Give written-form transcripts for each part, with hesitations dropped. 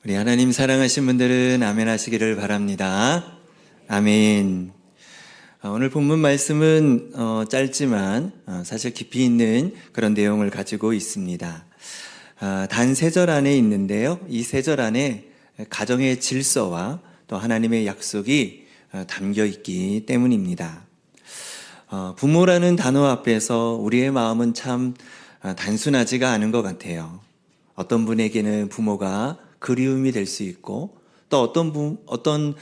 우리 하나님 사랑하신 분들은 아멘 하시기를 바랍니다. 아멘. 오늘 본문 말씀은 짧지만 사실 깊이 있는 그런 내용을 가지고 있습니다. 단 3절 안에 있는데요. 이 3절 안에 가정의 질서와 또 하나님의 약속이 담겨 있기 때문입니다. 부모라는 단어 앞에서 우리의 마음은 참 단순하지가 않은 것 같아요. 어떤 분에게는 부모가 그리움이 될 수 있고, 또 어떤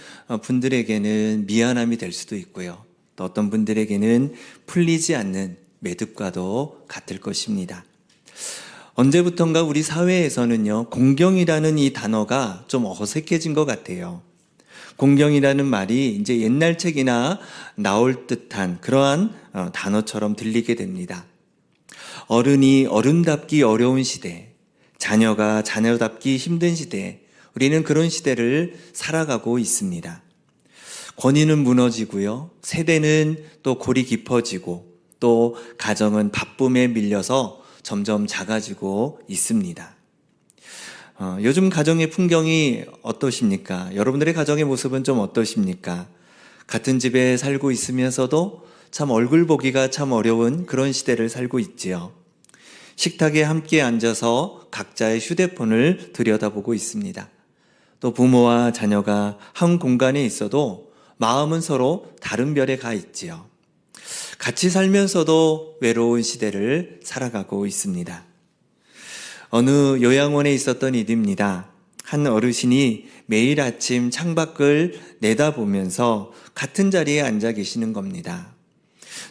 분들에게는 미안함이 될 수도 있고요. 또 어떤 분들에게는 풀리지 않는 매듭과도 같을 것입니다. 언제부턴가 우리 사회에서는요, 공경이라는 이 단어가 좀 어색해진 것 같아요. 공경이라는 말이 이제 옛날 책이나 나올 듯한 그러한 단어처럼 들리게 됩니다. 어른이 어른답기 어려운 시대, 자녀가 자녀답기 힘든 시대, 우리는 그런 시대를 살아가고 있습니다. 권위는 무너지고요, 세대는 또 골이 깊어지고, 또 가정은 바쁨에 밀려서 점점 작아지고 있습니다. 요즘 가정의 풍경이 어떠십니까? 여러분들의 가정의 모습은 좀 어떠십니까? 같은 집에 살고 있으면서도 참 얼굴 보기가 참 어려운 그런 시대를 살고 있지요. 식탁에 함께 앉아서 각자의 휴대폰을 들여다보고 있습니다. 또 부모와 자녀가 한 공간에 있어도 마음은 서로 다른 별에 가 있지요. 같이 살면서도 외로운 시대를 살아가고 있습니다. 어느 요양원에 있었던 일입니다. 한 어르신이 매일 아침 창밖을 내다보면서 같은 자리에 앉아 계시는 겁니다.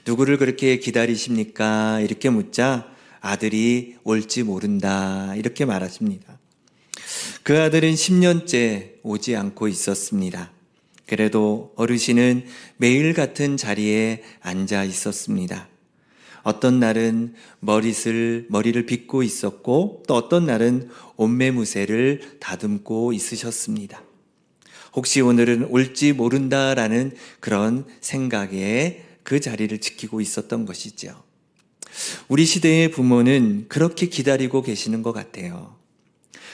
누구를 그렇게 기다리십니까? 이렇게 묻자 아들이 올지 모른다 이렇게 말하십니다. 그 아들은 10년째 오지 않고 있었습니다. 그래도 어르신은 매일 같은 자리에 앉아 있었습니다. 어떤 날은 머리를 빗고 있었고, 또 어떤 날은 옷매무새를 다듬고 있으셨습니다. 혹시 오늘은 올지 모른다라는 그런 생각에 그 자리를 지키고 있었던 것이죠. 우리 시대의 부모는 그렇게 기다리고 계시는 것 같아요.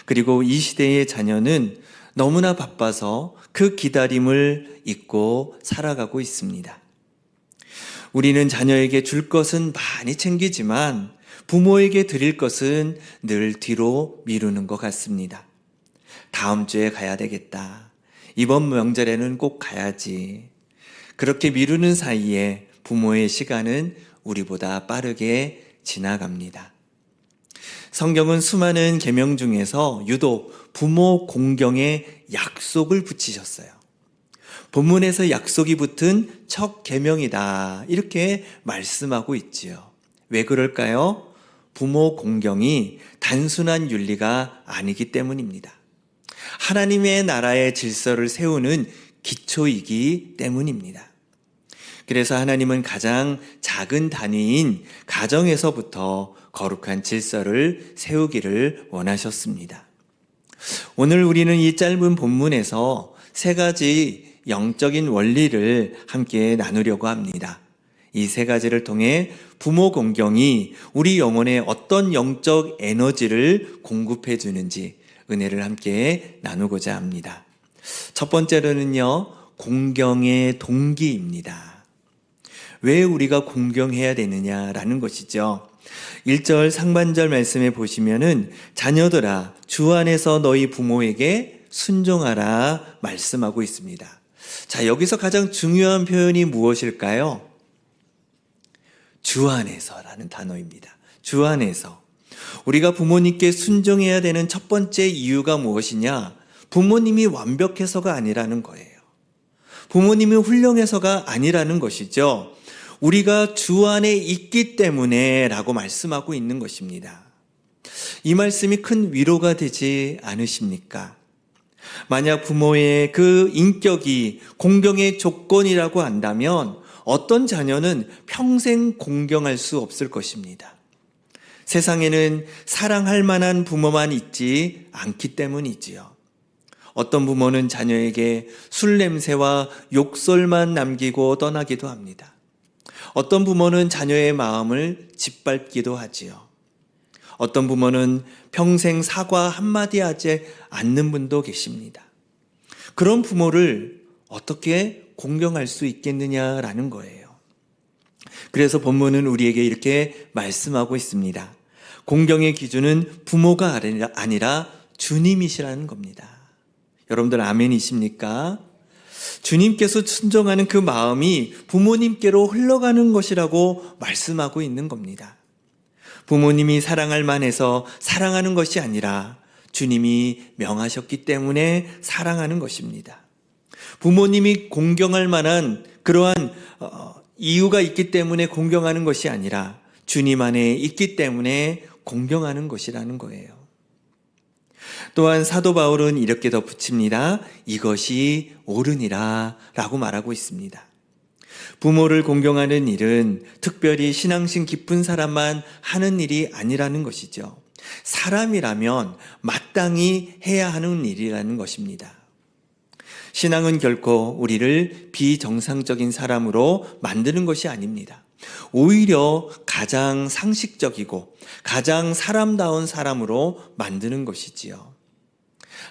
그리고 이 시대의 자녀는 너무나 바빠서 그 기다림을 잊고 살아가고 있습니다. 우리는 자녀에게 줄 것은 많이 챙기지만 부모에게 드릴 것은 늘 뒤로 미루는 것 같습니다. 다음 주에 가야 되겠다. 이번 명절에는 꼭 가야지. 그렇게 미루는 사이에 부모의 시간은 우리보다 빠르게 지나갑니다. 성경은 수많은 계명 중에서 유독 부모 공경에 약속을 붙이셨어요. 본문에서 약속이 붙은 첫 계명이다 이렇게 말씀하고 있지요. 왜 그럴까요? 부모 공경이 단순한 윤리가 아니기 때문입니다. 하나님의 나라의 질서를 세우는 기초이기 때문입니다. 그래서 하나님은 가장 작은 단위인 가정에서부터 거룩한 질서를 세우기를 원하셨습니다. 오늘 우리는 이 짧은 본문에서 3가지 영적인 원리를 함께 나누려고 합니다. 이 3가지를 통해 부모 공경이 우리 영혼에 어떤 영적 에너지를 공급해 주는지 은혜를 함께 나누고자 합니다. 첫 번째로는요, 공경의 동기입니다. 왜 우리가 공경해야 되느냐라는 것이죠. 1절 상반절 말씀에 보시면은 자녀들아 주 안에서 너희 부모에게 순종하라 말씀하고 있습니다. 자, 여기서 가장 중요한 표현이 무엇일까요? 주 안에서라는 단어입니다. 주 안에서. 우리가 부모님께 순종해야 되는 첫 번째 이유가 무엇이냐? 부모님이 완벽해서가 아니라는 거예요. 부모님이 훌륭해서가 아니라는 것이죠. 우리가 주 안에 있기 때문에 라고 말씀하고 있는 것입니다. 이 말씀이 큰 위로가 되지 않으십니까? 만약 부모의 그 인격이 공경의 조건이라고 한다면 어떤 자녀는 평생 공경할 수 없을 것입니다. 세상에는 사랑할 만한 부모만 있지 않기 때문이지요. 어떤 부모는 자녀에게 술 냄새와 욕설만 남기고 떠나기도 합니다. 어떤 부모는 자녀의 마음을 짓밟기도 하지요. 어떤 부모는 평생 사과 한마디 하지 않는 분도 계십니다. 그런 부모를 어떻게 공경할 수 있겠느냐라는 거예요. 그래서 본문은 우리에게 이렇게 말씀하고 있습니다. 공경의 기준은 부모가 아니라 주님이시라는 겁니다. 여러분들 아멘이십니까? 주님께서 순종하는 그 마음이 부모님께로 흘러가는 것이라고 말씀하고 있는 겁니다. 부모님이 사랑할 만해서 사랑하는 것이 아니라 주님이 명하셨기 때문에 사랑하는 것입니다. 부모님이 공경할 만한 그러한 이유가 있기 때문에 공경하는 것이 아니라 주님 안에 있기 때문에 공경하는 것이라는 거예요. 또한 사도 바울은 이렇게 덧붙입니다. 이것이 옳으니라 라고 말하고 있습니다. 부모를 공경하는 일은 특별히 신앙심 깊은 사람만 하는 일이 아니라는 것이죠. 사람이라면 마땅히 해야 하는 일이라는 것입니다. 신앙은 결코 우리를 비정상적인 사람으로 만드는 것이 아닙니다. 오히려 가장 상식적이고 가장 사람다운 사람으로 만드는 것이지요.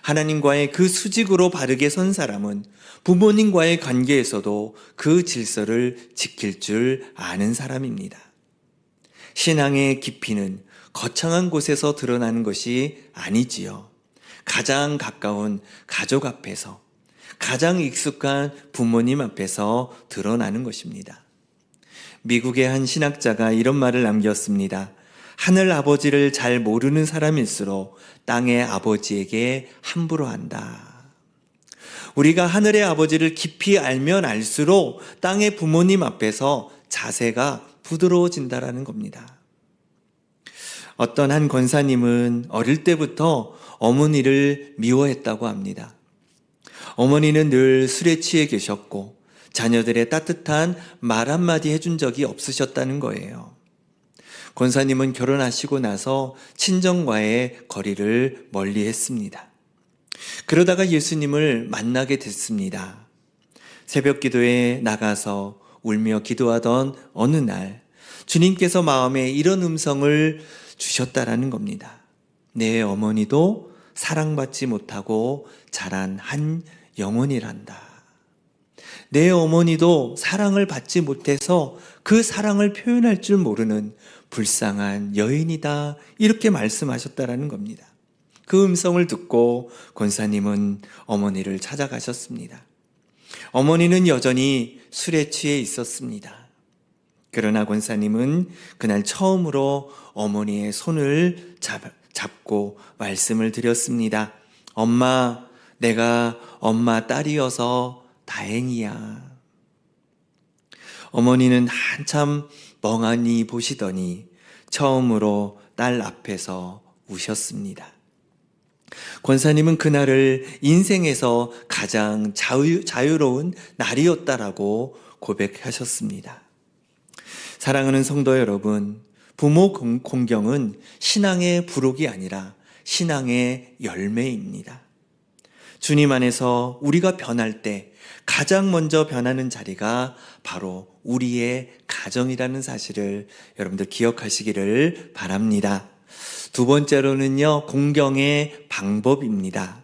하나님과의 그 수직으로 바르게 선 사람은 부모님과의 관계에서도 그 질서를 지킬 줄 아는 사람입니다. 신앙의 깊이는 거창한 곳에서 드러나는 것이 아니지요. 가장 가까운 가족 앞에서, 가장 익숙한 부모님 앞에서 드러나는 것입니다. 미국의 한 신학자가 이런 말을 남겼습니다. 하늘 아버지를 잘 모르는 사람일수록 땅의 아버지에게 함부로 한다. 우리가 하늘의 아버지를 깊이 알면 알수록 땅의 부모님 앞에서 자세가 부드러워진다라는 겁니다. 어떤 한 권사님은 어릴 때부터 어머니를 미워했다고 합니다. 어머니는 늘 술에 취해 계셨고 자녀들의 따뜻한 말 한마디 해준 적이 없으셨다는 거예요. 권사님은 결혼하시고 나서 친정과의 거리를 멀리 했습니다. 그러다가 예수님을 만나게 됐습니다. 새벽 기도에 나가서 울며 기도하던 어느 날 주님께서 마음에 이런 음성을 주셨다라는 겁니다. 내 어머니도 사랑받지 못하고 자란 한 영혼이란다. 내 어머니도 사랑을 받지 못해서 그 사랑을 표현할 줄 모르는 불쌍한 여인이다. 이렇게 말씀하셨다라는 겁니다. 그 음성을 듣고 권사님은 어머니를 찾아가셨습니다. 어머니는 여전히 술에 취해 있었습니다. 그러나 권사님은 그날 처음으로 어머니의 손을 잡고 말씀을 드렸습니다. 엄마, 내가 엄마 딸이어서 다행이야. 어머니는 한참 멍하니 보시더니 처음으로 딸 앞에서 우셨습니다. 권사님은 그날을 인생에서 가장 자유로운 날이었다라고 고백하셨습니다. 사랑하는 성도 여러분, 부모 공경은 신앙의 부록이 아니라 신앙의 열매입니다. 주님 안에서 우리가 변할 때 가장 먼저 변하는 자리가 바로 우리의 가정이라는 사실을 여러분들 기억하시기를 바랍니다. 두 번째로는요, 공경의 방법입니다.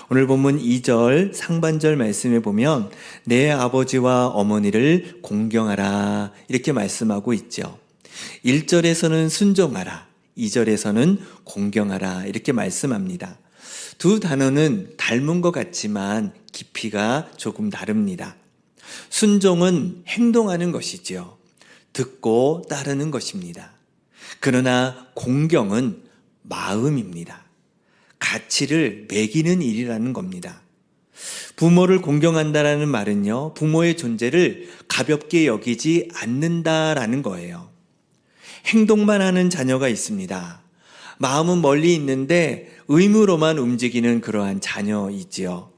오늘 본문 2절 상반절 말씀에 보면 내 아버지와 어머니를 공경하라 이렇게 말씀하고 있죠. 1절에서는 순종하라, 2절에서는 공경하라 이렇게 말씀합니다. 두 단어는 닮은 것 같지만 깊이가 조금 다릅니다. 순종은 행동하는 것이지요. 듣고 따르는 것입니다. 그러나 공경은 마음입니다. 가치를 매기는 일이라는 겁니다. 부모를 공경한다라는 말은요, 부모의 존재를 가볍게 여기지 않는다라는 거예요. 행동만 하는 자녀가 있습니다. 마음은 멀리 있는데 의무로만 움직이는 그러한 자녀이지요.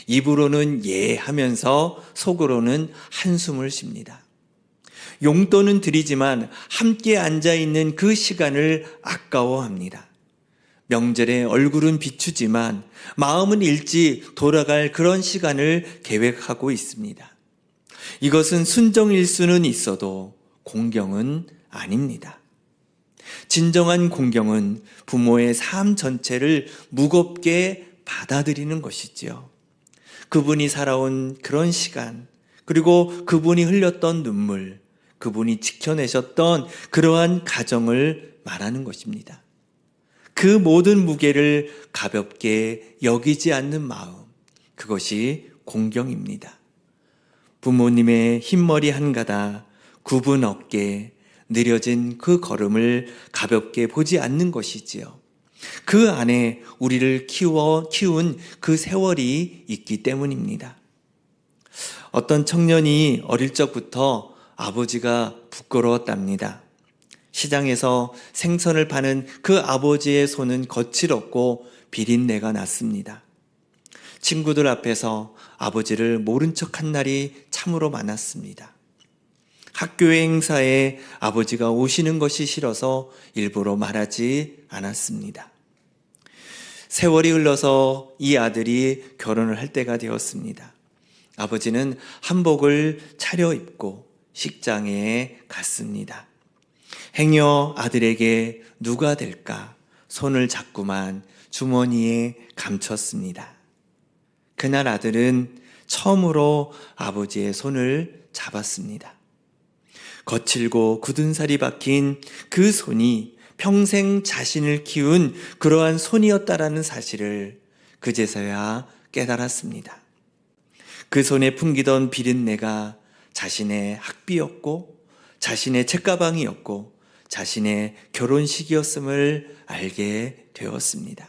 입으로는 예 하면서 속으로는 한숨을 쉽니다. 용돈은 드리지만 함께 앉아있는 그 시간을 아까워합니다. 명절에 얼굴은 비추지만 마음은 일찍 돌아갈 그런 시간을 계획하고 있습니다. 이것은 순종일 수는 있어도 공경은 아닙니다. 진정한 공경은 부모의 삶 전체를 무겁게 받아들이는 것이지요. 그분이 살아온 그런 시간, 그리고 그분이 흘렸던 눈물, 그분이 지켜내셨던 그러한 가정을 말하는 것입니다. 그 모든 무게를 가볍게 여기지 않는 마음, 그것이 공경입니다. 부모님의 흰머리 한 가닥, 굽은 어깨, 느려진 그 걸음을 가볍게 보지 않는 것이지요. 그 안에 우리를 키운 그 세월이 있기 때문입니다. 어떤 청년이 어릴 적부터 아버지가 부끄러웠답니다. 시장에서 생선을 파는 그 아버지의 손은 거칠었고 비린내가 났습니다. 친구들 앞에서 아버지를 모른 척한 날이 참으로 많았습니다. 학교의 행사에 아버지가 오시는 것이 싫어서 일부러 말하지 않았습니다. 세월이 흘러서 이 아들이 결혼을 할 때가 되었습니다. 아버지는 한복을 차려입고 식장에 갔습니다. 행여 아들에게 누가 될까 손을 잡고만 주머니에 감췄습니다. 그날 아들은 처음으로 아버지의 손을 잡았습니다. 거칠고 굳은 살이 박힌 그 손이 평생 자신을 키운 그러한 손이었다라는 사실을 그제서야 깨달았습니다. 그 손에 풍기던 비린내가 자신의 학비였고 자신의 책가방이었고 자신의 결혼식이었음을 알게 되었습니다.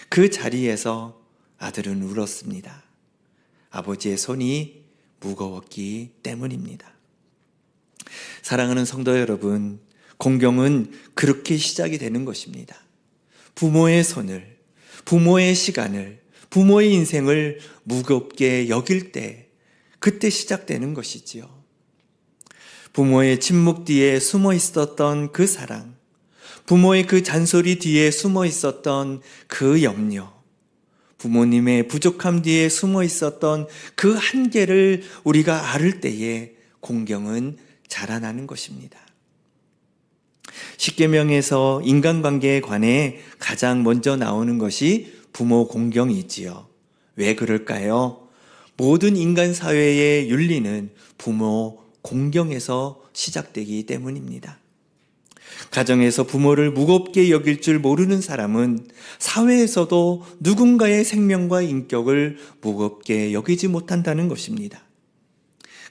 그 자리에서 아들은 울었습니다. 아버지의 손이 무거웠기 때문입니다. 사랑하는 성도 여러분, 공경은 그렇게 시작이 되는 것입니다. 부모의 손을, 부모의 시간을, 부모의 인생을 무겁게 여길 때, 그때 시작되는 것이지요. 부모의 침묵 뒤에 숨어 있었던 그 사랑, 부모의 그 잔소리 뒤에 숨어 있었던 그 염려, 부모님의 부족함 뒤에 숨어 있었던 그 한계를 우리가 알을 때에 공경은 자라나는 것입니다. 십계명에서 인간관계에 관해 가장 먼저 나오는 것이 부모 공경이지요. 왜 그럴까요? 모든 인간 사회의 윤리는 부모 공경에서 시작되기 때문입니다. 가정에서 부모를 무겁게 여길 줄 모르는 사람은 사회에서도 누군가의 생명과 인격을 무겁게 여기지 못한다는 것입니다.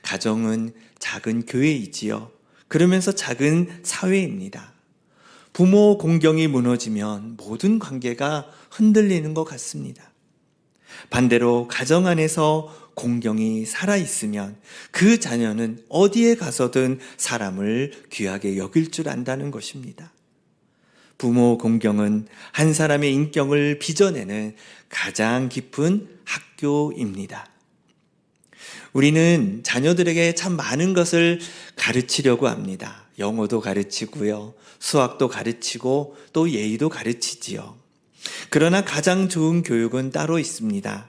가정은 작은 교회이지요. 그러면서 작은 사회입니다. 부모 공경이 무너지면 모든 관계가 흔들리는 것 같습니다. 반대로 가정 안에서 공경이 살아있으면 그 자녀는 어디에 가서든 사람을 귀하게 여길 줄 안다는 것입니다. 부모 공경은 한 사람의 인격을 빚어내는 가장 깊은 학교입니다. 우리는 자녀들에게 참 많은 것을 가르치려고 합니다. 영어도 가르치고요, 수학도 가르치고 또 예의도 가르치지요. 그러나 가장 좋은 교육은 따로 있습니다.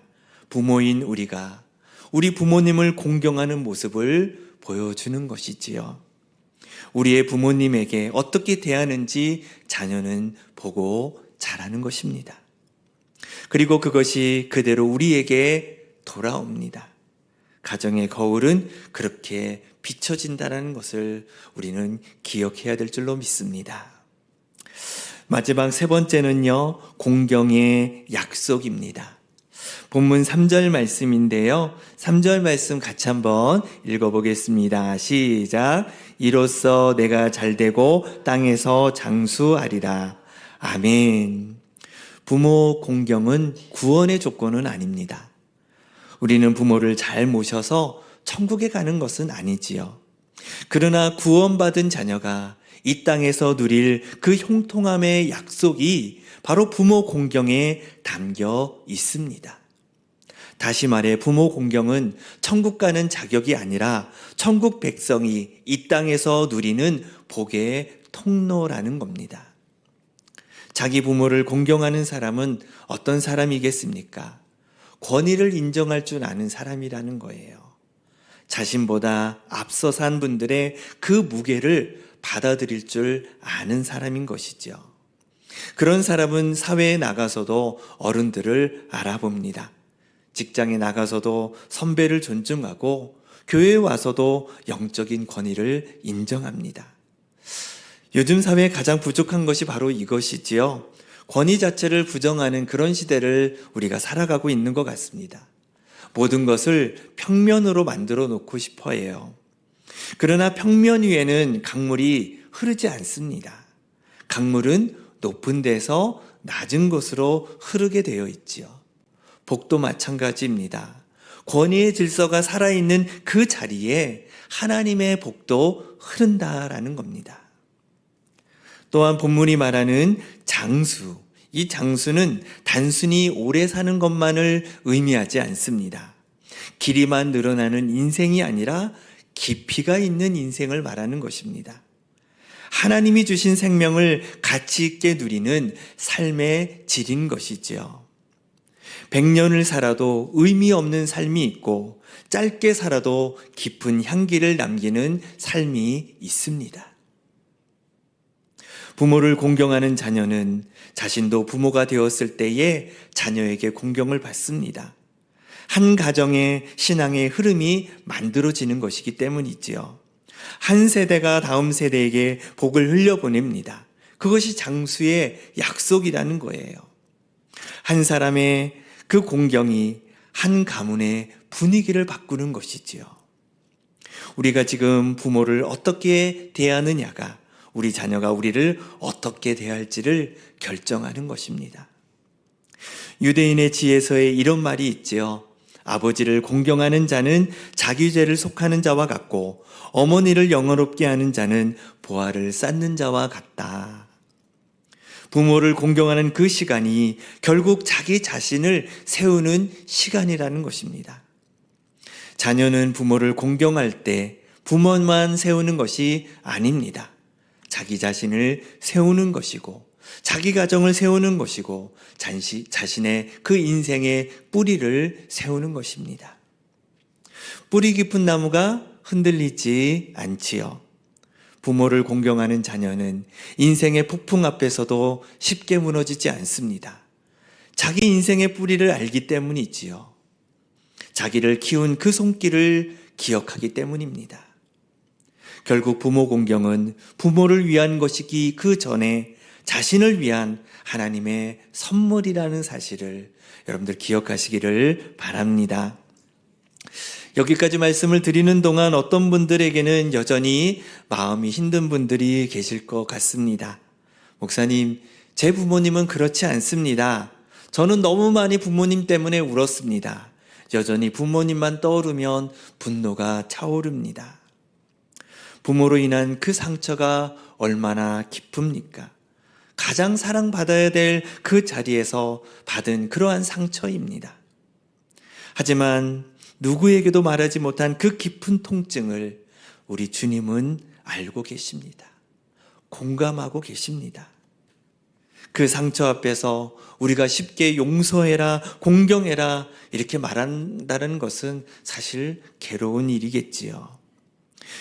부모인 우리가 우리 부모님을 공경하는 모습을 보여주는 것이지요. 우리의 부모님에게 어떻게 대하는지 자녀는 보고 자라는 것입니다. 그리고 그것이 그대로 우리에게 돌아옵니다. 가정의 거울은 그렇게 비춰진다는 것을 우리는 기억해야 될 줄로 믿습니다. 마지막 세 번째는요, 공경의 약속입니다. 본문 3절 말씀인데요. 3절 말씀 같이 한번 읽어보겠습니다. 시작. 이로써 내가 잘되고 땅에서 장수하리라. 아멘. 부모 공경은 구원의 조건은 아닙니다. 우리는 부모를 잘 모셔서 천국에 가는 것은 아니지요. 그러나 구원받은 자녀가 이 땅에서 누릴 그 형통함의 약속이 바로 부모 공경에 담겨 있습니다. 다시 말해 부모 공경은 천국 가는 자격이 아니라 천국 백성이 이 땅에서 누리는 복의 통로라는 겁니다. 자기 부모를 공경하는 사람은 어떤 사람이겠습니까? 권위를 인정할 줄 아는 사람이라는 거예요. 자신보다 앞서 산 분들의 그 무게를 받아들일 줄 아는 사람인 것이죠. 그런 사람은 사회에 나가서도 어른들을 알아봅니다. 직장에 나가서도 선배를 존중하고 교회에 와서도 영적인 권위를 인정합니다. 요즘 사회에 가장 부족한 것이 바로 이것이지요. 권위 자체를 부정하는 그런 시대를 우리가 살아가고 있는 것 같습니다. 모든 것을 평면으로 만들어 놓고 싶어 해요. 그러나 평면 위에는 강물이 흐르지 않습니다. 강물은 높은 데서 낮은 곳으로 흐르게 되어 있지요. 복도 마찬가지입니다. 권위의 질서가 살아있는 그 자리에 하나님의 복도 흐른다라는 겁니다. 또한 본문이 말하는 장수, 이 장수는 단순히 오래 사는 것만을 의미하지 않습니다. 길이만 늘어나는 인생이 아니라 깊이가 있는 인생을 말하는 것입니다. 하나님이 주신 생명을 가치 있게 누리는 삶의 질인 것이지요. 100년을 살아도 의미 없는 삶이 있고 짧게 살아도 깊은 향기를 남기는 삶이 있습니다. 부모를 공경하는 자녀는 자신도 부모가 되었을 때에 자녀에게 공경을 받습니다. 한 가정의 신앙의 흐름이 만들어지는 것이기 때문이지요. 한 세대가 다음 세대에게 복을 흘려보냅니다. 그것이 장수의 약속이라는 거예요. 한 사람의 그 공경이 한 가문의 분위기를 바꾸는 것이지요. 우리가 지금 부모를 어떻게 대하느냐가 우리 자녀가 우리를 어떻게 대할지를 결정하는 것입니다. 유대인의 지혜서에 이런 말이 있지요. 아버지를 공경하는 자는 자기 죄를 속하는 자와 같고 어머니를 영화롭게 하는 자는 보화를 쌓는 자와 같다. 부모를 공경하는 그 시간이 결국 자기 자신을 세우는 시간이라는 것입니다. 자녀는 부모를 공경할 때 부모만 세우는 것이 아닙니다. 자기 자신을 세우는 것이고 자기 가정을 세우는 것이고 자신의 그 인생의 뿌리를 세우는 것입니다. 뿌리 깊은 나무가 흔들리지 않지요. 부모를 공경하는 자녀는 인생의 폭풍 앞에서도 쉽게 무너지지 않습니다. 자기 인생의 뿌리를 알기 때문이지요. 자기를 키운 그 손길을 기억하기 때문입니다. 결국 부모 공경은 부모를 위한 것이기 그 전에 자신을 위한 하나님의 선물이라는 사실을 여러분들 기억하시기를 바랍니다. 여기까지 말씀을 드리는 동안 어떤 분들에게는 여전히 마음이 힘든 분들이 계실 것 같습니다. 목사님, 제 부모님은 그렇지 않습니다. 저는 너무 많이 부모님 때문에 울었습니다. 여전히 부모님만 떠오르면 분노가 차오릅니다. 부모로 인한 그 상처가 얼마나 깊습니까? 가장 사랑받아야 될 그 자리에서 받은 그러한 상처입니다. 하지만 누구에게도 말하지 못한 그 깊은 통증을 우리 주님은 알고 계십니다. 공감하고 계십니다. 그 상처 앞에서 우리가 쉽게 용서해라, 공경해라 이렇게 말한다는 것은 사실 괴로운 일이겠지요.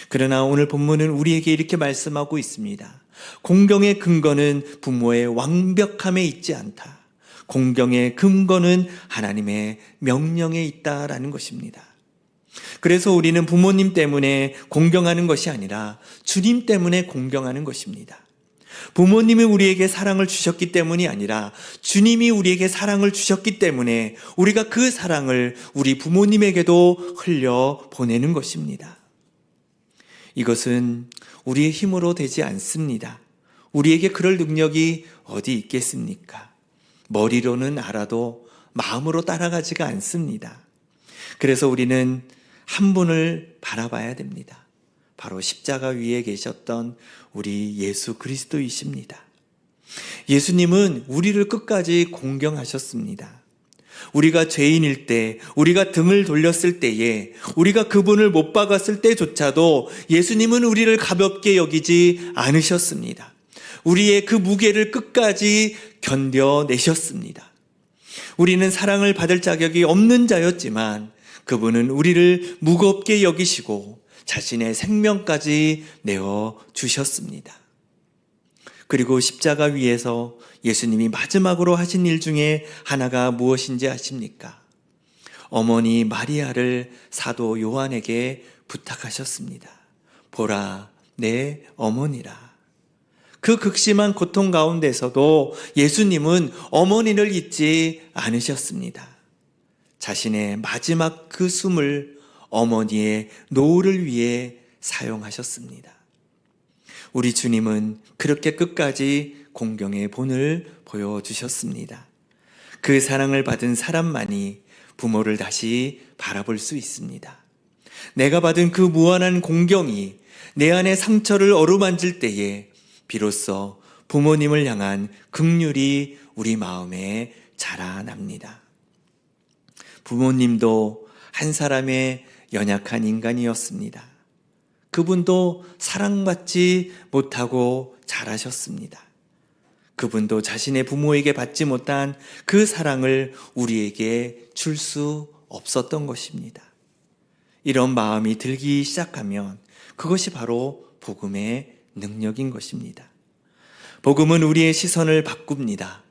그러나 오늘 본문은 우리에게 이렇게 말씀하고 있습니다. 공경의 근거는 부모의 완벽함에 있지 않다. 공경의 근거는 하나님의 명령에 있다라는 것입니다. 그래서 우리는 부모님 때문에 공경하는 것이 아니라 주님 때문에 공경하는 것입니다. 부모님이 우리에게 사랑을 주셨기 때문이 아니라 주님이 우리에게 사랑을 주셨기 때문에 우리가 그 사랑을 우리 부모님에게도 흘려 보내는 것입니다. 이것은 우리의 힘으로 되지 않습니다. 우리에게 그럴 능력이 어디 있겠습니까? 머리로는 알아도 마음으로 따라가지가 않습니다. 그래서 우리는 한 분을 바라봐야 됩니다. 바로 십자가 위에 계셨던 우리 예수 그리스도이십니다. 예수님은 우리를 끝까지 공경하셨습니다. 우리가 죄인일 때, 우리가 등을 돌렸을 때에, 우리가 그분을 못 박았을 때조차도 예수님은 우리를 가볍게 여기지 않으셨습니다. 우리의 그 무게를 끝까지 견뎌내셨습니다. 우리는 사랑을 받을 자격이 없는 자였지만 그분은 우리를 무겁게 여기시고 자신의 생명까지 내어 주셨습니다. 그리고 십자가 위에서 예수님이 마지막으로 하신 일 중에 하나가 무엇인지 아십니까? 어머니 마리아를 사도 요한에게 부탁하셨습니다. 보라, 내 어머니라. 그 극심한 고통 가운데서도 예수님은 어머니를 잊지 않으셨습니다. 자신의 마지막 그 숨을 어머니의 노후를 위해 사용하셨습니다. 우리 주님은 그렇게 끝까지 공경의 본을 보여주셨습니다. 그 사랑을 받은 사람만이 부모를 다시 바라볼 수 있습니다. 내가 받은 그 무한한 공경이 내 안의 상처를 어루만질 때에 비로소 부모님을 향한 긍휼이 우리 마음에 자라납니다. 부모님도 한 사람의 연약한 인간이었습니다. 그분도 사랑받지 못하고 자라셨습니다. 그분도 자신의 부모에게 받지 못한 그 사랑을 우리에게 줄 수 없었던 것입니다. 이런 마음이 들기 시작하면 그것이 바로 복음의 능력인 것입니다. 복음은 우리의 시선을 바꿉니다.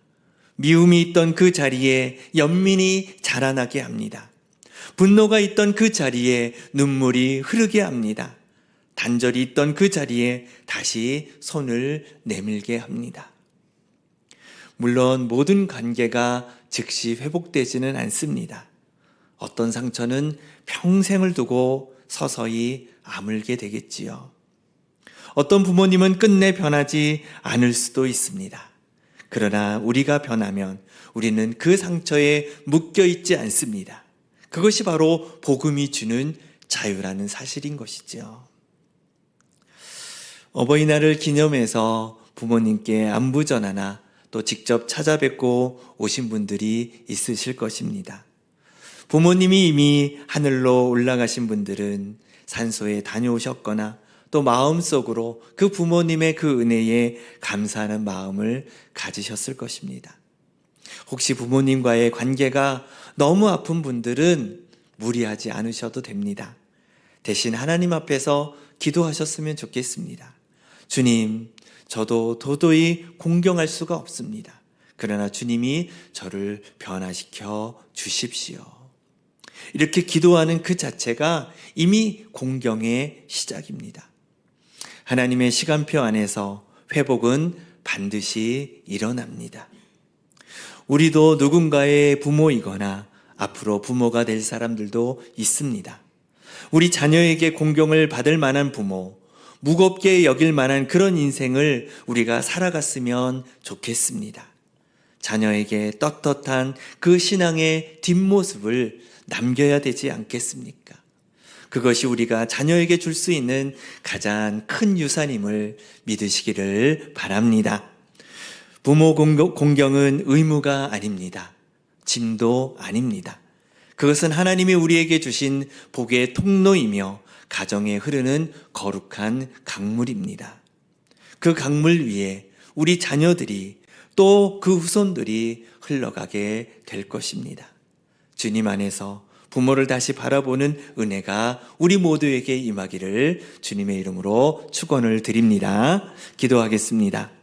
미움이 있던 그 자리에 연민이 자라나게 합니다. 분노가 있던 그 자리에 눈물이 흐르게 합니다. 단절이 있던 그 자리에 다시 손을 내밀게 합니다. 물론 모든 관계가 즉시 회복되지는 않습니다. 어떤 상처는 평생을 두고 서서히 아물게 되겠지요. 어떤 부모님은 끝내 변하지 않을 수도 있습니다. 그러나 우리가 변하면 우리는 그 상처에 묶여 있지 않습니다. 그것이 바로 복음이 주는 자유라는 사실인 것이죠. 어버이날을 기념해서 부모님께 안부 전하나 또 직접 찾아뵙고 오신 분들이 있으실 것입니다. 부모님이 이미 하늘로 올라가신 분들은 산소에 다녀오셨거나 또 마음속으로 그 부모님의 그 은혜에 감사하는 마음을 가지셨을 것입니다. 혹시 부모님과의 관계가 너무 아픈 분들은 무리하지 않으셔도 됩니다. 대신 하나님 앞에서 기도하셨으면 좋겠습니다. 주님, 저도 도저히 공경할 수가 없습니다. 그러나 주님이 저를 변화시켜 주십시오. 이렇게 기도하는 그 자체가 이미 공경의 시작입니다. 하나님의 시간표 안에서 회복은 반드시 일어납니다. 우리도 누군가의 부모이거나 앞으로 부모가 될 사람들도 있습니다. 우리 자녀에게 공경을 받을 만한 부모, 무겁게 여길 만한 그런 인생을 우리가 살아갔으면 좋겠습니다. 자녀에게 떳떳한 그 신앙의 뒷모습을 남겨야 되지 않겠습니까? 그것이 우리가 자녀에게 줄 수 있는 가장 큰 유산임을 믿으시기를 바랍니다. 부모 공경은 의무가 아닙니다. 짐도 아닙니다. 그것은 하나님이 우리에게 주신 복의 통로이며 가정에 흐르는 거룩한 강물입니다. 그 강물 위에 우리 자녀들이 또 그 후손들이 흘러가게 될 것입니다. 주님 안에서 부모를 다시 바라보는 은혜가 우리 모두에게 임하기를 주님의 이름으로 축원을 드립니다. 기도하겠습니다.